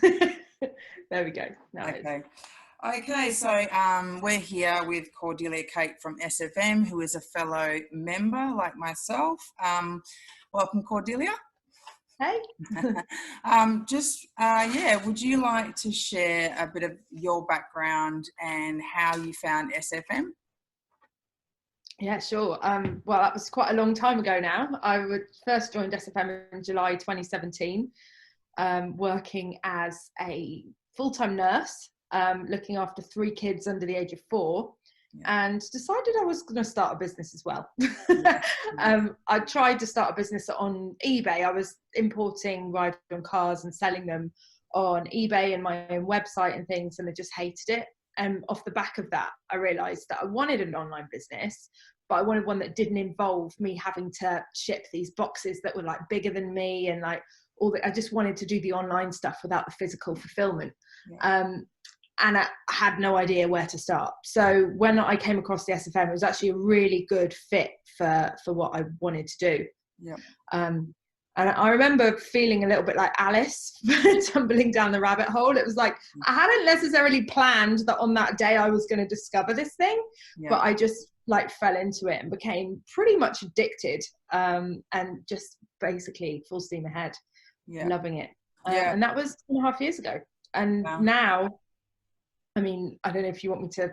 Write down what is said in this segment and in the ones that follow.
There we go. Now Okay. Okay, so we're here with Cordelia Kate from SFM, who is a fellow member like myself. Welcome, Cordelia. Hey. Yeah, would you like to share a bit of your background and how you found SFM? Yeah, sure. Well, that was quite a long time ago now. I first joined SFM in July 2017, working as a full-time nurse, looking after 3 kids under the age of 4, and decided I was going to start a business as well. I tried to start a business on eBay. I was importing ride-on cars and selling them on eBay and my own website and things, and I just hated it. And off the back of that, I realised that I wanted an online business, but I wanted one that didn't involve me having to ship these boxes that were like bigger than me, and like I just wanted to do the online stuff without the physical fulfillment. And I had no idea where to start. So when I came across the SFM, it was actually a really good fit for what I wanted to do. And I remember feeling a little bit like Alice tumbling down the rabbit hole. It was like, I hadn't necessarily planned that on that day I was going to discover this thing, but I just like fell into it and became pretty much addicted, and just basically full steam ahead, loving it. And that was 2.5 years ago. And now, I mean, I don't know if you want me to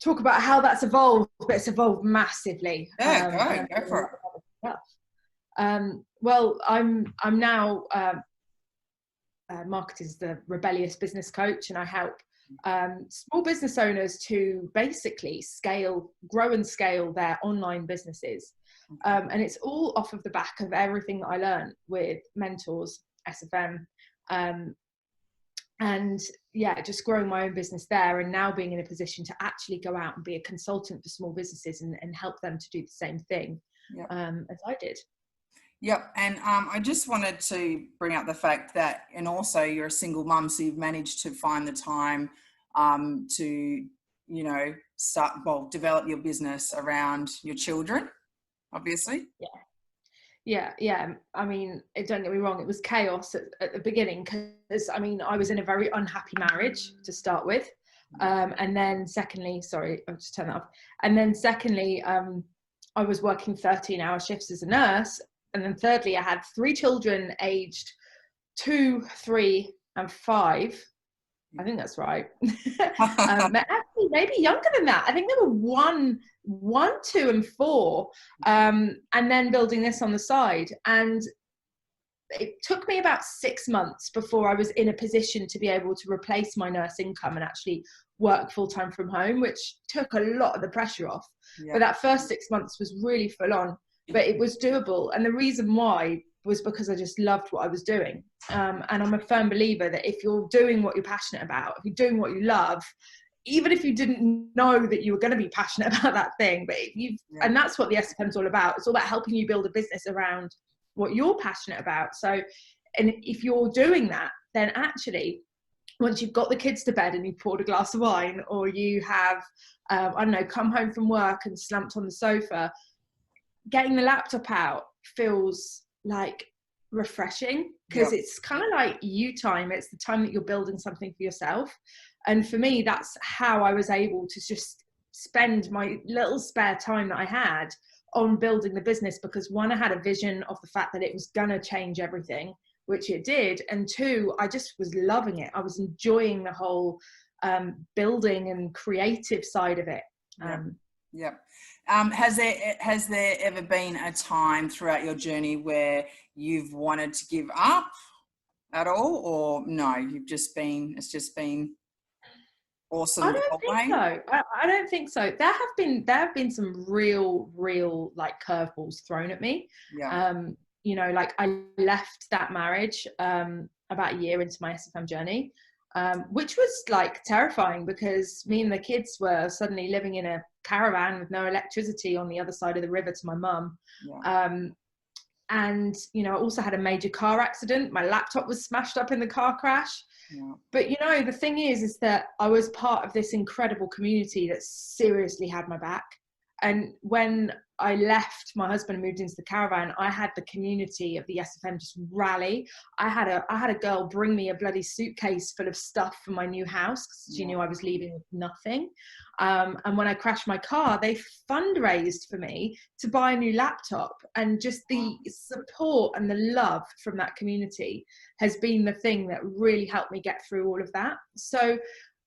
talk about how that's evolved, but it's evolved massively. Go for it. Well, I'm now marketed as the rebellious business coach, and I help small business owners to basically grow and scale their online businesses. And it's all off of the back of everything that I learned with mentors, SFM, and just growing my own business there, and now being in a position to actually go out and be a consultant for small businesses and help them to do the same thing as I did. Yep. And I just wanted to bring up the fact that, and also you're a single mum, so you've managed to find the time to, develop your business around your children, obviously. Yeah. I mean, don't get me wrong, it was chaos at the beginning, because I mean, I was in a very unhappy marriage to start with. And then secondly, sorry, I'll just turn that off. And then secondly, I was working 13-hour shifts as a nurse. And then thirdly, I had 3 children aged 2, 3, and 5. I think that's right. Actually, maybe younger than that. I think they were 1, 2, and 4. And then building this on the side. And it took me about 6 months before I was in a position to be able to replace my nurse income and actually work full-time from home, which took a lot of the pressure off. But that first 6 months was really full on. But it was doable. And the reason why was because I just loved what I was doing. And I'm a firm believer that if you're doing what you're passionate about, if you're doing what you love, even if you didn't know that you were going to be passionate about that thing, but and that's what the SFM is all about. It's all about helping you build a business around what you're passionate about. So, and if you're doing that, then actually, once you've got the kids to bed and you've poured a glass of wine, or you have, come home from work and slumped on the sofa, getting the laptop out feels like refreshing, because it's kind of like you time. It's the time that you're building something for yourself. And for me, that's how I was able to just spend my little spare time that I had on building the business, because 1, I had a vision of the fact that it was going to change everything, which it did. And 2, I just was loving it. I was enjoying the whole building and creative side of it. Has there ever been a time throughout your journey where you've wanted to give up at all, or no, it's just been awesome? I don't think so. I don't think so. There have been some real like curveballs thrown at me. Like I left that marriage about a year into my SFM journey, which was like terrifying, because me and the kids were suddenly living in a caravan with no electricity on the other side of the river to my mum. And I also had a major car accident. My laptop was smashed up in the car crash. But the thing is that I was part of this incredible community that seriously had my back. And when I left my husband and moved into the caravan, I had the community of the SFM just rally. I had a girl bring me a bloody suitcase full of stuff for my new house because she knew I was leaving with nothing. And when I crashed my car, they fundraised for me to buy a new laptop. And just the support and the love from that community has been the thing that really helped me get through all of that. So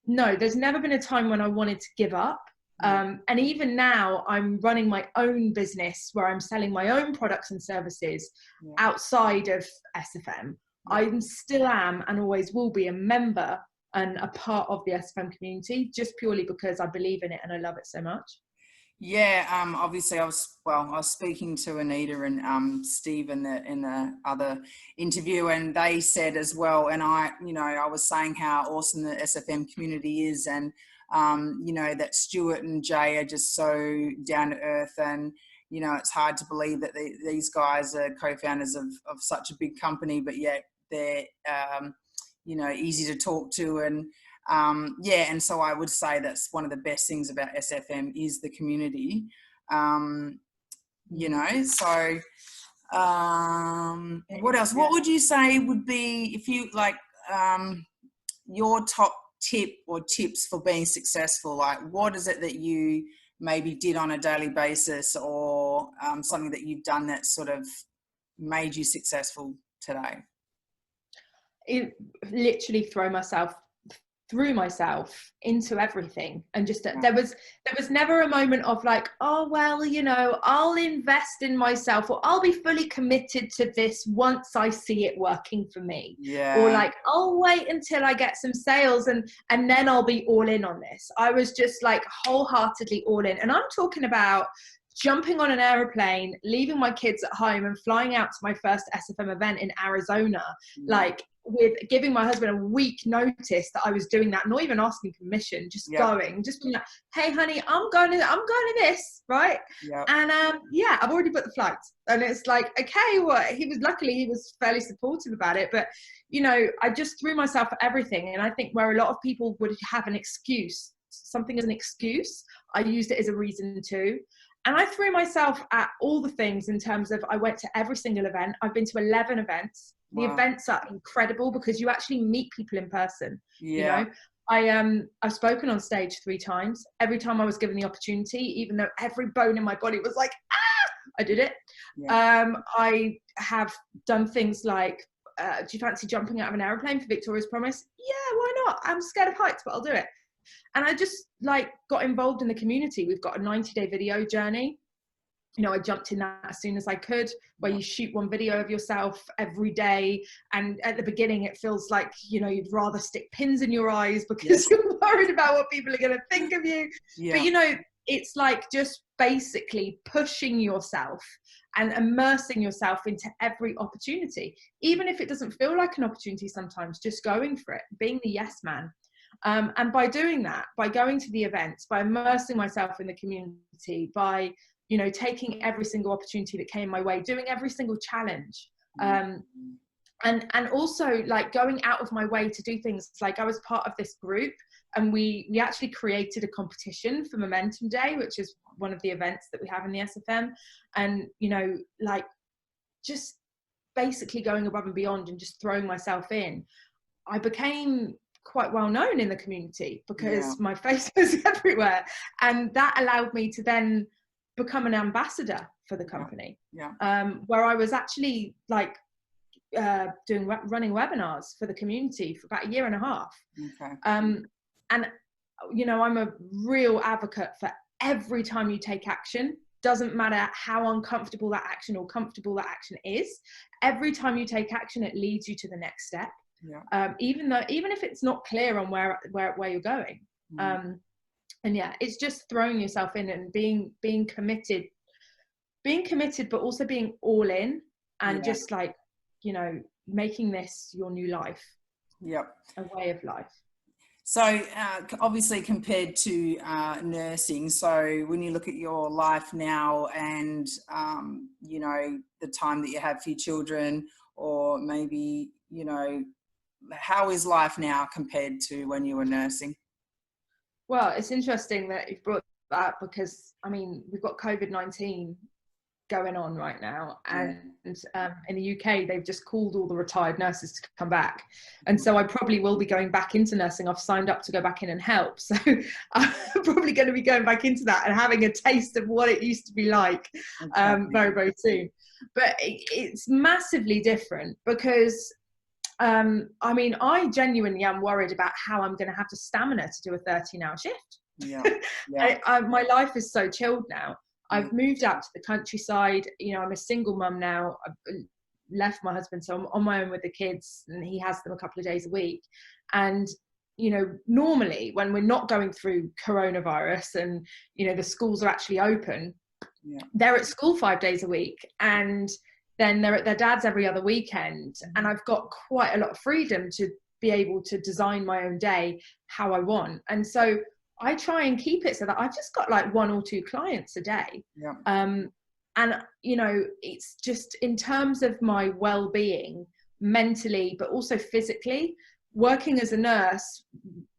no, there's never been a time when I wanted to give up. And even now I'm running my own business where I'm selling my own products and services outside of SFM. I still am and always will be a member and a part of the SFM community, just purely because I believe in it and I love it so much. Yeah, obviously I was speaking to Anita and Steve in the other interview, and they said as well, and I was saying how awesome the SFM community is, and that Stuart and Jay are just so down to earth, and it's hard to believe that these guys are co-founders of such a big company, but yet they're easy to talk to, and and so I would say that's one of the best things about SFM is the community. So what else? What would you say would be, if you like, your top tip or tips for being successful? Like, what is it that you maybe did on a daily basis, or something that you've done that sort of made you successful today? Literally throw myself into everything, and just there was never a moment of like, oh well, I'll invest in myself, or I'll be fully committed to this once I see it working for me, or like I'll wait until I get some sales and then I'll be all in on this. I was just like wholeheartedly all in, and I'm talking about jumping on an aeroplane, leaving my kids at home and flying out to my first SFM event in Arizona, like with giving my husband a week notice that I was doing that, not even asking permission, just going, just being like, hey honey, I'm going to this, right? And I've already booked the flights. And it's like, okay, well, he was fairly supportive about it, but I just threw myself at everything. And I think where a lot of people would have an excuse, something as an excuse, I used it as a reason too. And I threw myself at all the things, in terms of, I went to every single event. I've been to 11 events. The events are incredible because you actually meet people in person. I've spoken on stage 3 times. Every time I was given the opportunity, even though every bone in my body was like, I did it. I have done things like, do you fancy jumping out of an aeroplane for Victoria's Promise? Yeah, why not? I'm scared of heights, but I'll do it. And I just got involved in the community. We've got a 90-day video journey. I jumped in that as soon as I could, where you shoot one video of yourself every day. And at the beginning, it feels like, you'd rather stick pins in your eyes because you're worried about what people are going to think of you. But, it's like just basically pushing yourself and immersing yourself into every opportunity. Even if it doesn't feel like an opportunity sometimes, just going for it, being the yes man. And by doing that, by going to the events, by immersing myself in the community, by taking every single opportunity that came my way, doing every single challenge, and also like going out of my way to do things. Like, I was part of this group, and we actually created a competition for Momentum Day, which is one of the events that we have in the SFM. And just basically going above and beyond and just throwing myself in, I became quite well known in the community because my face was everywhere, and that allowed me to then become an ambassador for the company. Where I was actually running webinars for the community for about 1.5 years. And I'm a real advocate for, every time you take action, doesn't matter how uncomfortable that action or comfortable that action is, every time you take action, it leads you to the next step. Even if it's not clear on where you're going. It's just throwing yourself in and being committed, but also being all in, and just making this your new life. A way of life. So obviously compared to nursing, so when you look at your life now and the time that you have for your children, or maybe how is life now compared to when you were nursing? Well, it's interesting that you've brought because I mean, we've got COVID-19 going on right now, and in the UK they've just called all the retired nurses to come back, and so I probably will be going back into nursing. I've signed up to go back in and help, so I'm probably going to be going back into that and having a taste of what it used to be like very, very soon. But it's massively different because I mean, I genuinely am worried about how I'm going to have the stamina to do a 13-hour shift. My life is so chilled now. I've moved out to the countryside. You know, I'm a single mum now. I've left my husband, so I'm on my own with the kids, and he has them a couple of days a week. And, you know, normally when we're not going through coronavirus and, you know, the schools are actually open, they're at school 5 days a week, and then they're at their dad's every other weekend. And I've got quite a lot of freedom to be able to design my own day how I want. And so I try and keep it so that I've just got like 1 or 2 clients a day. And, you know, it's just in terms of my well-being mentally, but also physically, working as a nurse,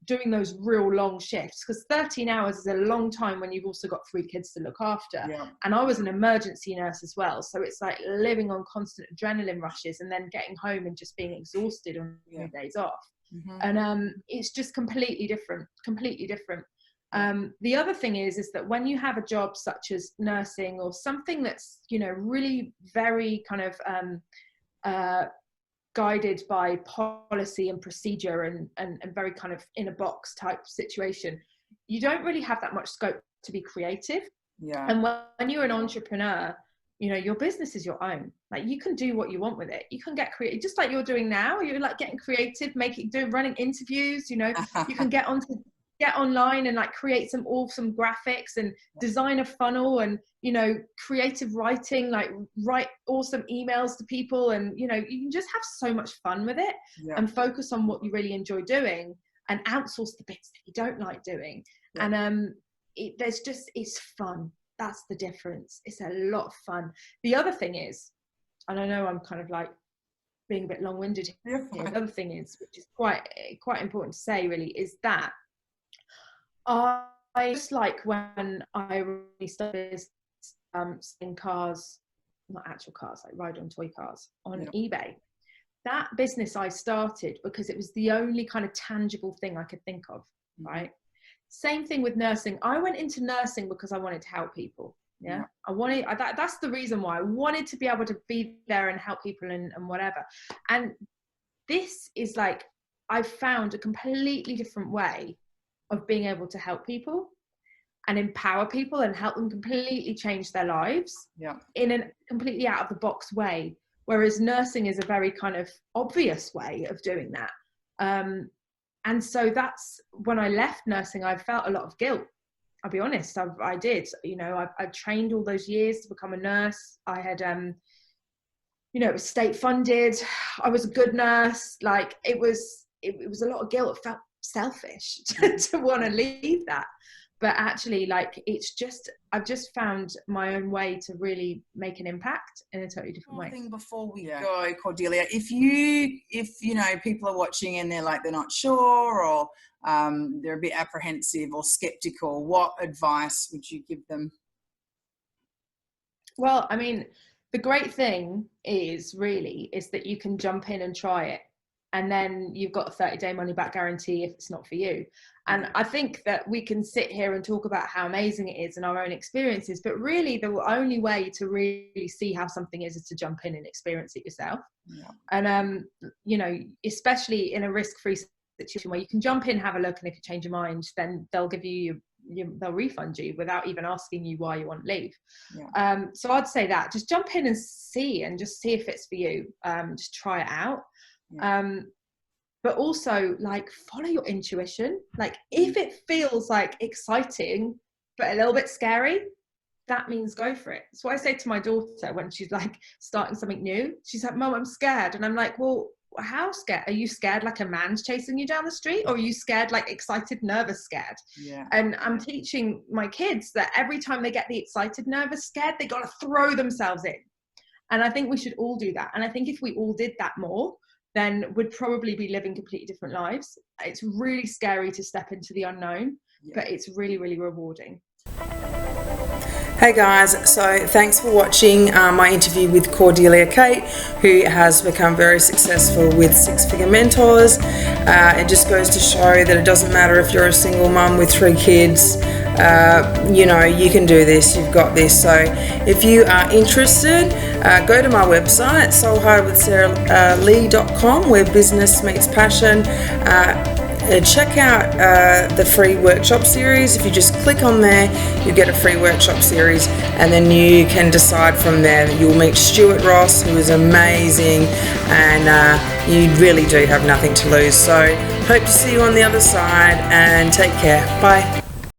doing those real long shifts, because 13 hours is a long time when you've also got 3 kids to look after. And I was an emergency nurse as well. So it's like living on constant adrenaline rushes and then getting home and just being exhausted on your days off. And it's just completely different. The other thing is that when you have a job such as nursing or something that's, you know, really very kind of guided by policy and procedure and very kind of in a box type situation, you don't really have that much scope to be creative. And when you're an entrepreneur, you know, your business is your own. Like, you can do what you want with it. You can get creative, just like you're doing now. You're like getting creative, running interviews. You know, you can get online and like create some awesome graphics and design a funnel and, you know, creative writing, like write awesome emails to people, and, you know, you can just have so much fun with it and focus on what you really enjoy doing and outsource the bits that you don't like doing. And it's fun. That's the difference. It's a lot of fun. The other thing is, and I know I'm kind of like being a bit long-winded here, the other thing is, which is quite important to say really, is that I just like when I really started selling cars, not actual cars, like ride-on toy cars on eBay. That business I started because it was the only kind of tangible thing I could think of, right? Same thing with nursing. I went into nursing because I wanted to help people. That's the reason why I wanted to be able to be there and help people and whatever. And this is like, I've found a completely different way of being able to help people and empower people and help them completely change their lives in a completely out of the box way. Whereas nursing is a very kind of obvious way of doing that. And so that's when I left nursing, I felt a lot of guilt. I'll be honest, I did. You know, I trained all those years to become a nurse. I had, you know, it was state funded. I was a good nurse. Like, it was a lot of guilt. It felt selfish to want to leave that. But actually, like, I've just found my own way to really make an impact in a totally different way. Thing before we go, Cordelia, if you know, people are watching and they're not sure, or they're a bit apprehensive or skeptical, what advice would you give them? Well, I mean, the great thing is that you can jump in and try it. And then you've got a 30-day money back guarantee if it's not for you. And I think that we can sit here and talk about how amazing it is in our own experiences, but really the only way to really see how something is to jump in and experience it yourself. And, you know, especially in a risk-free situation where you can jump in, have a look, and if you change your mind, then they'll give you they'll refund you without even asking you why you want to leave. So I'd say that just jump in and see if it's for you. Just try it out. But also, like, follow your intuition. Like, if it feels like exciting but a little bit scary, that means go for it. That's what I say to my daughter when she's like starting something new. She's like, Mom, I'm scared. And I'm like, well, how scared? Are you scared like a man's chasing you down the street, or are you scared like excited, nervous, scared? And I'm teaching my kids that every time they get the excited, nervous, scared, they got to throw themselves in. And I think we should all do that. And I think if we all did that more, then we'd probably be living completely different lives. It's really scary to step into the unknown, but it's really, really rewarding. Hey guys, so thanks for watching my interview with Cordelia Kate, who has become very successful with Six Figure Mentors. It just goes to show that it doesn't matter if you're a single mum with 3 kids, you know, you can do this, you've got this. So if you are interested, go to my website, soulhardwithsarahlee.com, where business meets passion. Check out the free workshop series. If you just click on there, you get a free workshop series, and then you can decide from there that you'll meet Stuart Ross, who is amazing, and you really do have nothing to lose. So hope to see you on the other side, and take care. Bye.